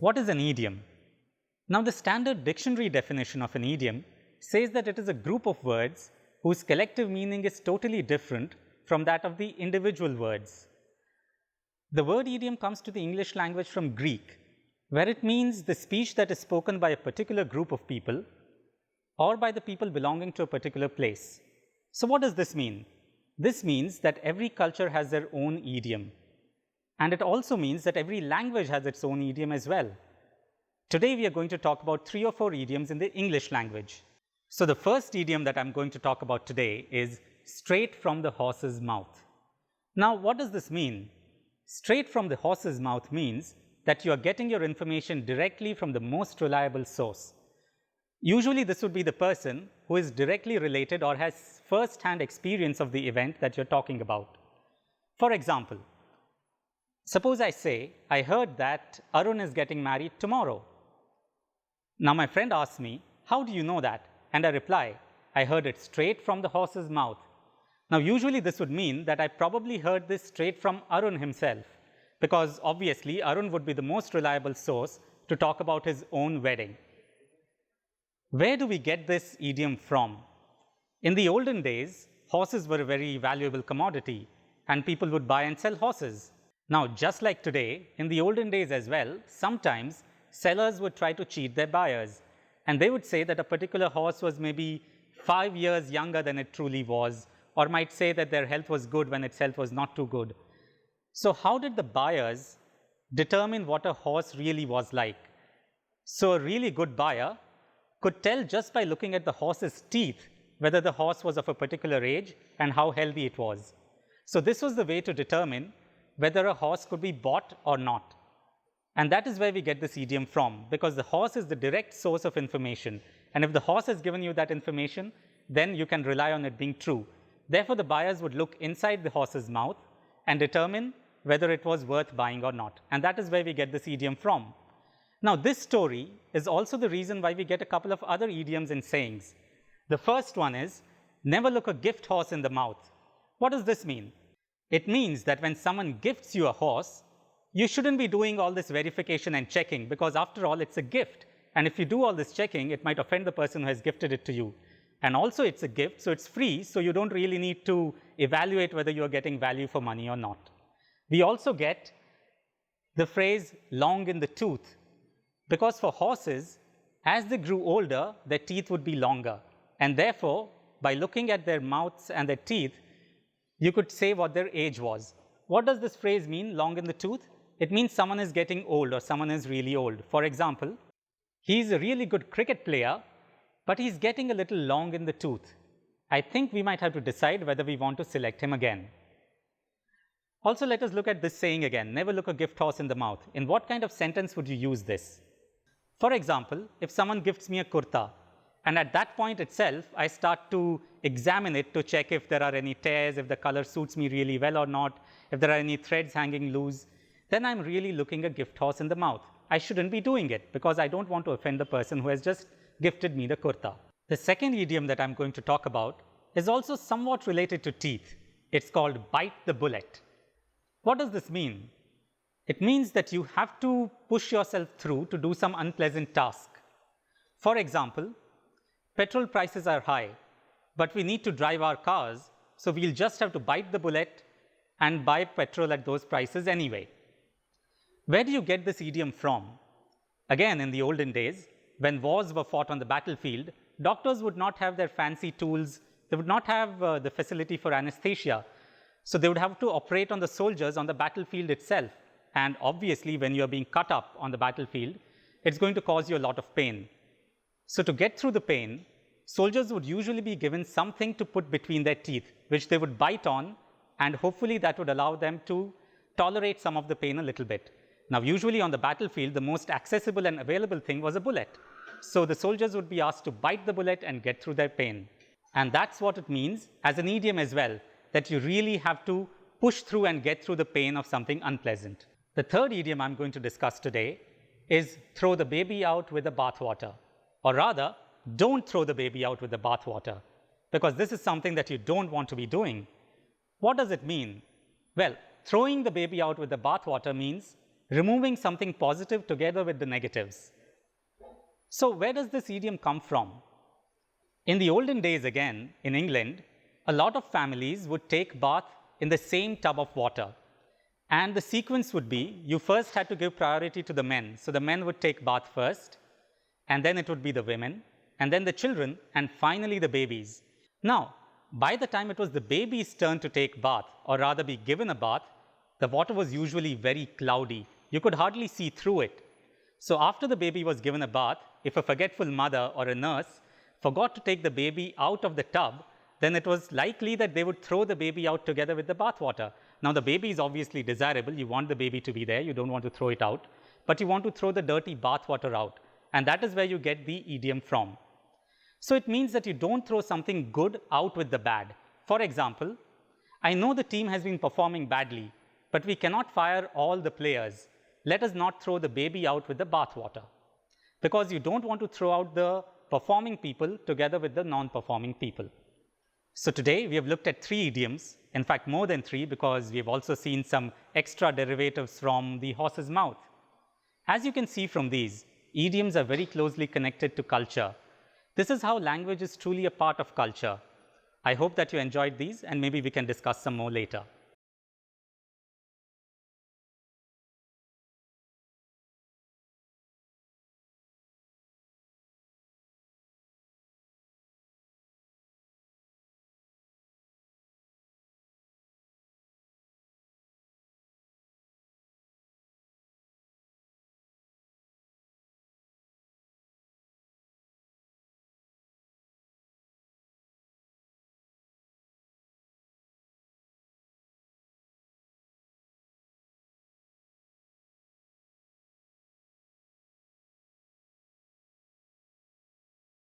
What is an idiom? Now, the standard dictionary definition of an idiom says that it is a group of words whose collective meaning is totally different from that of the individual words. The word idiom comes to the English language from Greek, where it means the speech that is spoken by a particular group of people or by the people belonging to a particular place. So what does this mean? This means that every culture has their own idiom. And it also means that every language has its own idiom as well. Today we are going to talk about 3 or 4 idioms in the English language. So the first idiom that I'm going to talk about today is straight from the horse's mouth. Now what does this mean? Straight from the horse's mouth means that you are getting your information directly from the most reliable source. Usually this would be the person who is directly related or has first-hand experience of the event that you're talking about. For example, suppose I say, I heard that Arun is getting married tomorrow. Now my friend asks me, how do you know that? And I reply, I heard it straight from the horse's mouth. Now usually this would mean that I probably heard this straight from Arun himself, because obviously Arun would be the most reliable source to talk about his own wedding. Where do we get this idiom from? In the olden days, horses were a very valuable commodity and people would buy and sell horses. Now, just like today, in the olden days as well, sometimes sellers would try to cheat their buyers, and they would say that a particular horse was maybe 5 years younger than it truly was, or might say that their health was good when its health was not too good. So how did the buyers determine what a horse really was like? So a really good buyer could tell just by looking at the horse's teeth whether the horse was of a particular age and how healthy it was. So this was the way to determine whether a horse could be bought or not. And that is where we get this idiom from, because the horse is the direct source of information. And if the horse has given you that information, then you can rely on it being true. Therefore, the buyers would look inside the horse's mouth and determine whether it was worth buying or not. And that is where we get this idiom from. Now, this story is also the reason why we get a couple of other idioms and sayings. The first one is, never look a gift horse in the mouth. What does this mean? It means that when someone gifts you a horse, you shouldn't be doing all this verification and checking, because after all, it's a gift. And if you do all this checking, it might offend the person who has gifted it to you. And also it's a gift, so it's free, so you don't really need to evaluate whether you're getting value for money or not. We also get the phrase long in the tooth, because for horses, as they grew older, their teeth would be longer. And therefore, by looking at their mouths and their teeth, you could say what their age was. What does this phrase mean, long in the tooth? It means someone is getting old or someone is really old. For example, he's a really good cricket player, but he's getting a little long in the tooth. I think we might have to decide whether we want to select him again. Also, let us look at this saying again, never look a gift horse in the mouth. In what kind of sentence would you use this? For example, if someone gifts me a kurta, and at that point itself, I start to examine it to check if there are any tears, if the color suits me really well or not, if there are any threads hanging loose, then I'm really looking a gift horse in the mouth. I shouldn't be doing it because I don't want to offend the person who has just gifted me the kurta. The second idiom that I'm going to talk about is also somewhat related to teeth. It's called bite the bullet. What does this mean? It means that you have to push yourself through to do some unpleasant task. For example, petrol prices are high, but we need to drive our cars, so we'll just have to bite the bullet and buy petrol at those prices anyway. Where do you get this idiom from? Again, in the olden days, when wars were fought on the battlefield, doctors would not have their fancy tools, they would not have the facility for anesthesia, so they would have to operate on the soldiers on the battlefield itself. And obviously, when you're being cut up on the battlefield, it's going to cause you a lot of pain. So to get through the pain, soldiers would usually be given something to put between their teeth, which they would bite on, and hopefully that would allow them to tolerate some of the pain a little bit. Now, usually on the battlefield, the most accessible and available thing was a bullet. So the soldiers would be asked to bite the bullet and get through their pain. And that's what it means as an idiom as well, that you really have to push through and get through the pain of something unpleasant. The third idiom I'm going to discuss today is throw the baby out with the bathwater. Or rather, don't throw the baby out with the bathwater, because this is something that you don't want to be doing. What does it mean? Well, throwing the baby out with the bathwater means removing something positive together with the negatives. So where does this idiom come from? In the olden days again, in England, a lot of families would take bath in the same tub of water. And the sequence would be, you first had to give priority to the men. So the men would take bath first, and then it would be the women, and then the children, and finally the babies. Now, by the time it was the baby's turn to take bath, or rather be given a bath, the water was usually very cloudy. You could hardly see through it. So after the baby was given a bath, if a forgetful mother or a nurse forgot to take the baby out of the tub, then it was likely that they would throw the baby out together with the bath water. Now the baby is obviously desirable. You want the baby to be there. You don't want to throw it out, but you want to throw the dirty bath water out. And that is where you get the idiom from. So it means that you don't throw something good out with the bad. For example, I know the team has been performing badly, but we cannot fire all the players. Let us not throw the baby out with the bath water. Because you don't want to throw out the performing people together with the non-performing people. So today we have looked at 3 idioms, in fact more than 3, because we have also seen some extra derivatives from the horse's mouth. As you can see from these, idioms are very closely connected to culture. This is how language is truly a part of culture. I hope that you enjoyed these, and maybe we can discuss some more later.